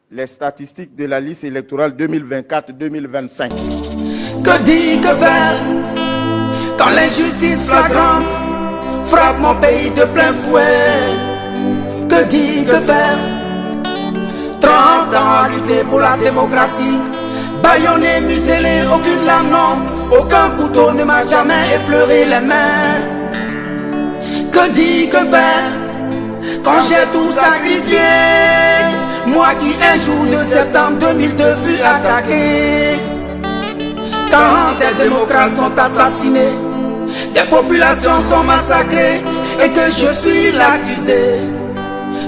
les statistiques de la liste électorale 2024-2025. Que dire, que faire quand l'injustice flagrante frappe mon pays de plein fouet? Que dire, que faire? 30 ans à lutter pour la démocratie, bâillonné, muselé, aucune lame, non, aucun couteau ne m'a jamais effleuré les mains. Que dire, que faire quand j'ai tout sacrifié? Moi qui un jour de septembre 2002 fus attaqué. Quand des démocrates sont assassinés, des populations sont massacrées et que je suis l'accusé.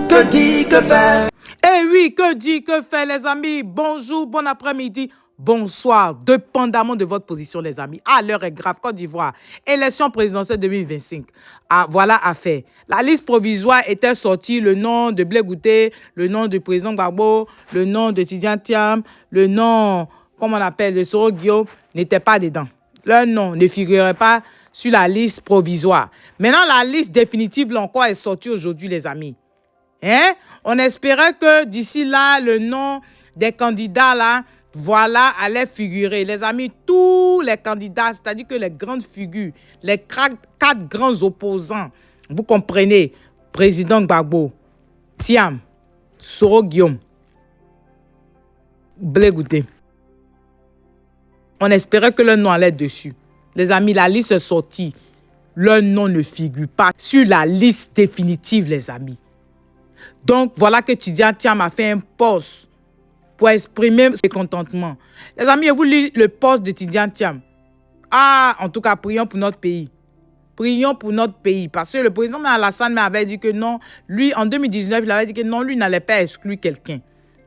Que dire, que faire? Eh oui, que dire, que faire les amis? Bonjour, bon après-midi, bonsoir, dépendamment de votre position les amis. Ah, l'heure est grave, Côte d'Ivoire, élection présidentielle 2025. Ah, voilà à faire. La liste provisoire était sortie, le nom de Blé Goûté, le nom du président Gbagbo, le nom de Tidjane Thiam, le nom, comment on appelle, de Soro Guillaume, n'était pas dedans. Leur nom ne figurait pas sur la liste provisoire. Maintenant, la liste définitive, là encore, est sortie aujourd'hui les amis. Hein? On espérait que d'ici là, le nom des candidats là, voilà, allait figurer. Les amis, tous les candidats, c'est-à-dire que les grandes figures, les quatre grands opposants, vous comprenez, président Gbagbo, Thiam, Soro Guillaume, Blé Goûté. On espérait que le nom allait dessus. Les amis, la liste est sortie. Le nom ne figure pas sur la liste définitive, les amis. Donc, voilà que Tidjane Thiam a fait un post pour exprimer ses contentements. Les amis, vous lisez le post de Tidjane Thiam. Ah, en tout cas, prions pour notre pays. Prions pour notre pays. Parce que le président Alassane m'avait dit que non, lui, en 2019, il avait dit que non, lui n'allait pas exclure quelqu'un.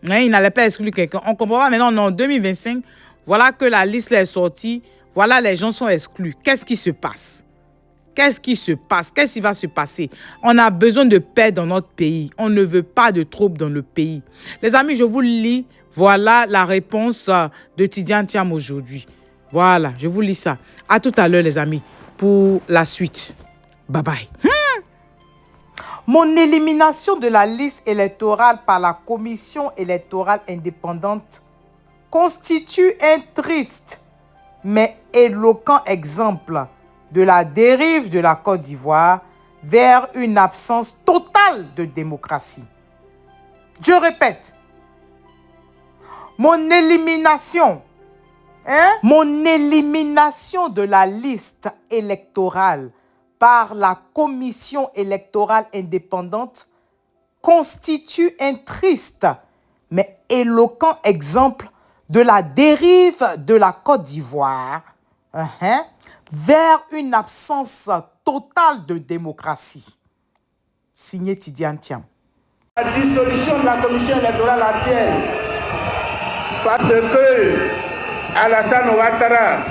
Hein, il n'allait pas exclure quelqu'un. On comprend pas maintenant, non, en 2025, voilà que la liste est sortie. Voilà, les gens sont exclus. Qu'est-ce qui se passe? Qu'est-ce qui se passe? Qu'est-ce qui va se passer? On a besoin de paix dans notre pays. On ne veut pas de troubles dans le pays. Les amis, je vous lis. Voilà la réponse de Tidjane Thiam aujourd'hui. Voilà, je vous lis ça. À tout à l'heure, les amis, pour la suite. Bye bye. Mon élimination de la liste électorale par la commission électorale indépendante constitue un triste mais éloquent exemple de la dérive de la Côte d'Ivoire vers une absence totale de démocratie. Je répète, mon élimination de la liste électorale par la commission électorale indépendante constitue un triste mais éloquent exemple de la dérive de la Côte d'Ivoire vers une absence totale de démocratie. Signé Tidjane Thiam. La dissolution de la commission électorale actuelle, parce que Alassane Ouattara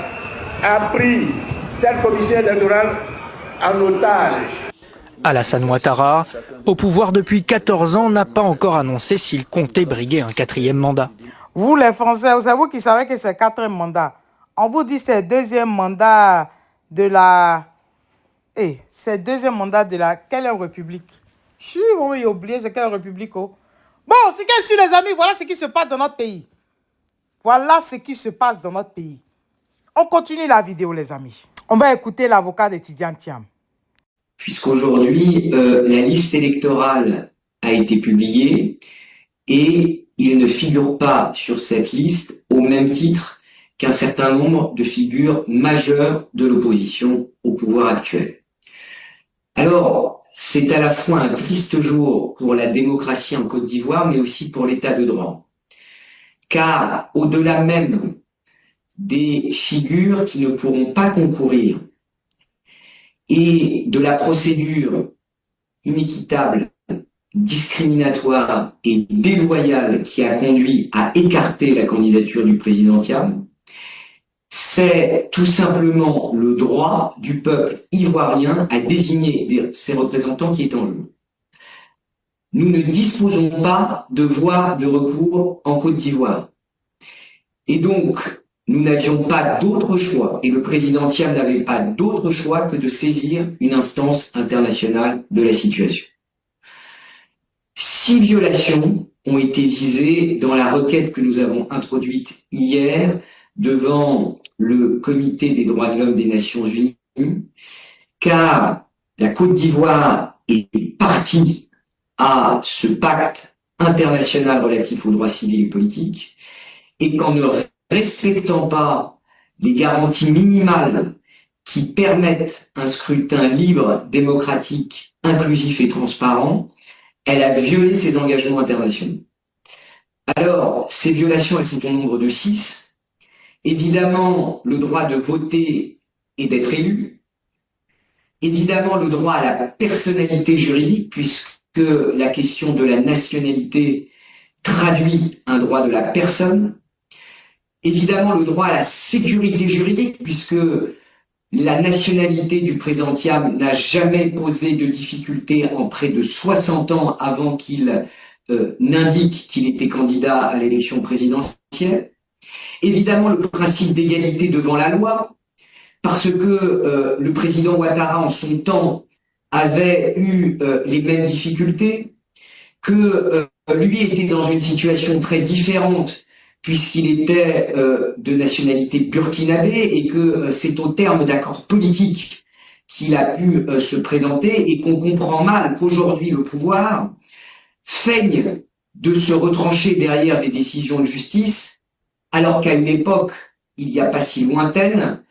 a pris cette commission électorale en otage. Alassane Ouattara, au pouvoir depuis 14 ans, n'a pas encore annoncé s'il comptait briguer un 4e mandat. Vous les Français, c'est vous qui savez que c'est 4e mandat. On vous dit c'est 2e mandat de la... c'est 2e mandat de la... Quelle république? Je vais oublier c'est quelle république. Oh. Bon, c'est qu'est-ce que les amis, voilà ce qui se passe dans notre pays. Voilà ce qui se passe dans notre pays. On continue la vidéo, les amis. On va écouter l'avocat de Tidjane Thiam. Puisqu'aujourd'hui, la liste électorale a été publiée et il ne figure pas sur cette liste au même titre qu'un certain nombre de figures majeures de l'opposition au pouvoir actuel. Alors, c'est à la fois un triste jour pour la démocratie en Côte d'Ivoire, mais aussi pour l'état de droit. Car au-delà même des figures qui ne pourront pas concourir et de la procédure inéquitable, discriminatoire et déloyale qui a conduit à écarter la candidature du président Thiam, c'est tout simplement le droit du peuple ivoirien à désigner ses représentants qui est en jeu. Nous ne disposons pas de voie de recours en Côte d'Ivoire. Et donc, nous n'avions pas d'autre choix, et le président Thiam n'avait pas d'autre choix que de saisir une instance internationale de la situation. 6 violations ont été visés dans la requête que nous avons introduite hier devant le Comité des droits de l'homme des Nations Unies, car la Côte d'Ivoire est partie à ce pacte international relatif aux droits civils et politiques, et qu'en ne respectant pas les garanties minimales qui permettent un scrutin libre, démocratique, inclusif et transparent, elle a violé ses engagements internationaux. Alors, ces violations, elles sont au nombre de 6. Évidemment, le droit de voter et d'être élu. Évidemment, le droit à la personnalité juridique, puisque la question de la nationalité traduit un droit de la personne. Évidemment, le droit à la sécurité juridique, puisque la nationalité du président Thiam n'a jamais posé de difficulté en près de 60 ans avant qu'il n'indique qu'il était candidat à l'élection présidentielle. Évidemment, le principe d'égalité devant la loi, parce que le président Ouattara, en son temps, avait eu les mêmes difficultés, que lui était dans une situation très différente, puisqu'il était de nationalité burkinabé et que c'est au terme d'accords politiques qu'il a pu se présenter, et qu'on comprend mal qu'aujourd'hui le pouvoir feigne de se retrancher derrière des décisions de justice, alors qu'à une époque, il n'y a pas si lointaine,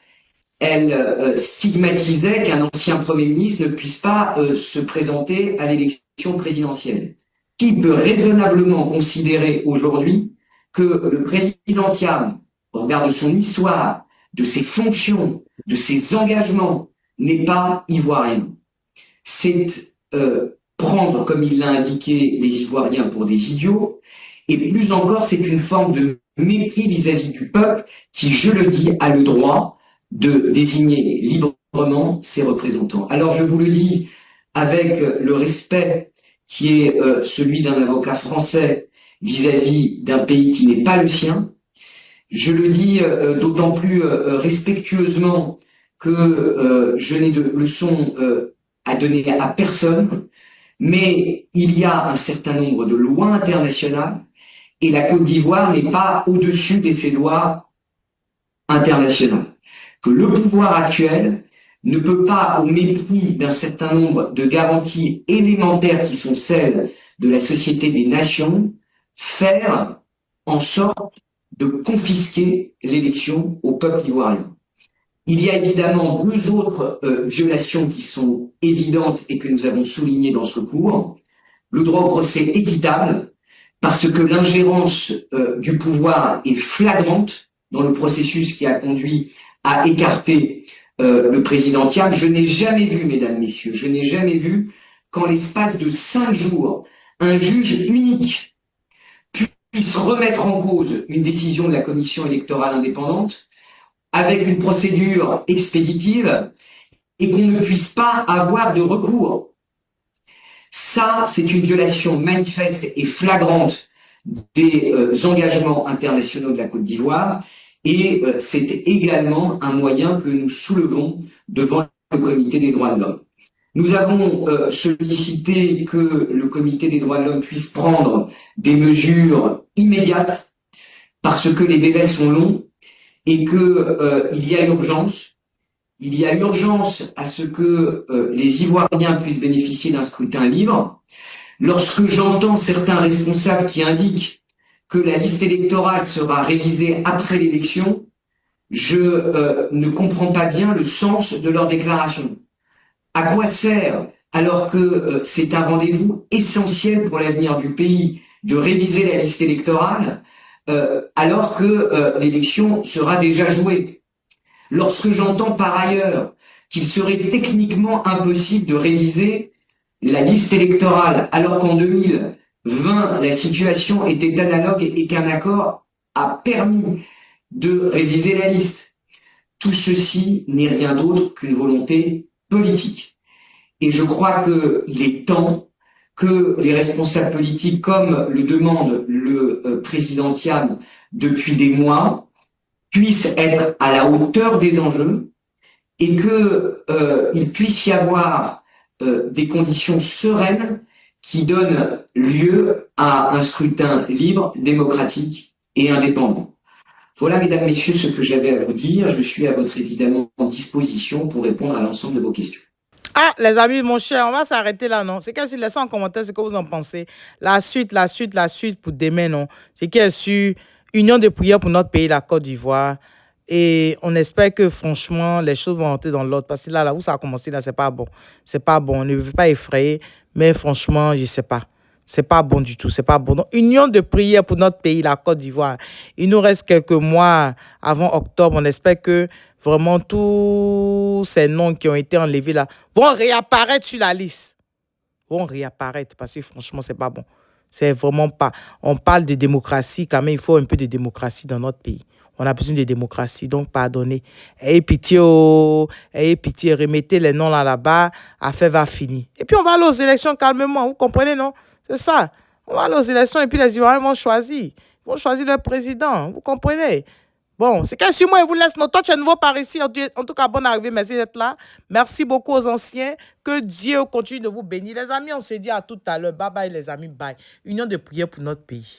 elle stigmatisait qu'un ancien Premier ministre ne puisse pas se présenter à l'élection présidentielle. Qui peut raisonnablement considérer aujourd'hui que le président Thiam, au regard de son histoire, de ses fonctions, de ses engagements, n'est pas ivoirien? C'est prendre, comme il l'a indiqué, les Ivoiriens pour des idiots, et plus encore, c'est une forme de mépris vis-à-vis du peuple qui, je le dis, a le droit de désigner librement ses représentants. Alors je vous le dis avec le respect qui est celui d'un avocat français vis-à-vis d'un pays qui n'est pas le sien. Je le dis d'autant plus respectueusement que je n'ai de leçons à donner à personne, mais il y a un certain nombre de lois internationales et la Côte d'Ivoire n'est pas au-dessus de ces lois internationales. Que le pouvoir actuel ne peut pas, au mépris d'un certain nombre de garanties élémentaires qui sont celles de la Société des Nations, faire en sorte de confisquer l'élection au peuple ivoirien. Il y a évidemment 2 autres violations qui sont évidentes et que nous avons soulignées dans ce cours. Le droit au procès équitable, parce que l'ingérence du pouvoir est flagrante dans le processus qui a conduit à écarter le président Thiam. Je n'ai jamais vu, mesdames, messieurs, je n'ai jamais vu qu'en l'espace de 5 jours, un juge unique puisse remettre en cause une décision de la commission électorale indépendante avec une procédure expéditive et qu'on ne puisse pas avoir de recours. Ça, c'est une violation manifeste et flagrante des engagements internationaux de la Côte d'Ivoire. Et c'est également un moyen que nous soulevons devant le Comité des droits de l'homme. Nous avons sollicité que le Comité des droits de l'homme puisse prendre des mesures immédiates parce que les délais sont longs et que il y a urgence. Il y a urgence à ce que les Ivoiriens puissent bénéficier d'un scrutin libre. Lorsque j'entends certains responsables qui indiquent que la liste électorale sera révisée après l'élection, je ne comprends pas bien le sens de leur déclaration. À quoi sert, alors que c'est un rendez-vous essentiel pour l'avenir du pays, de réviser la liste électorale, alors que l'élection sera déjà jouée? Lorsque j'entends par ailleurs qu'il serait techniquement impossible de réviser la liste électorale, alors qu'en 2020, la situation était analogue et qu'un accord a permis de réviser la liste. Tout ceci n'est rien d'autre qu'une volonté politique. Et je crois qu'il est temps que les responsables politiques, comme le demande le président Thiam depuis des mois, puissent être à la hauteur des enjeux et qu'il puisse y avoir des conditions sereines qui donne lieu à un scrutin libre, démocratique et indépendant. Voilà, mesdames, messieurs, ce que j'avais à vous dire. Je suis à votre évidemment disposition pour répondre à l'ensemble de vos questions. Ah, les amis, mon cher, on va s'arrêter là, non? C'est qu'est-ce que laissez en commentaire ce que vous en pensez. La suite pour demain, non? C'est qu'il y a su union de prière pour notre pays, la Côte d'Ivoire. Et on espère que, franchement, les choses vont entrer dans l'ordre. Parce que là où ça a commencé, là, c'est pas bon. C'est pas bon. On ne veut pas effrayer. Mais franchement, je sais pas. C'est pas bon du tout. C'est pas bon. Donc, union de prière pour notre pays, la Côte d'Ivoire. Il nous reste quelques mois avant octobre. On espère que vraiment tous ces noms qui ont été enlevés là vont réapparaître sur la liste. Vont réapparaître parce que franchement, c'est pas bon. C'est vraiment pas. On parle de démocratie, quand même, il faut un peu de démocratie dans notre pays. On a besoin de démocratie, donc pardonnez. Ayez pitié, remettez les noms là-bas, affaire va finir. Et puis on va aller aux élections calmement, vous comprenez, non? C'est ça. On va aller aux élections et puis les Ivoiriens vont choisir. Ils vont choisir leur président, vous comprenez? Bon, c'est qu'un sur moi, je vous laisse. Notre chez nouveau par ici. En tout cas, bonne arrivée. Merci d'être là. Merci beaucoup aux anciens. Que Dieu continue de vous bénir. Les amis, on se dit à tout à l'heure. Bye bye, les amis. Bye. Union de prière pour notre pays.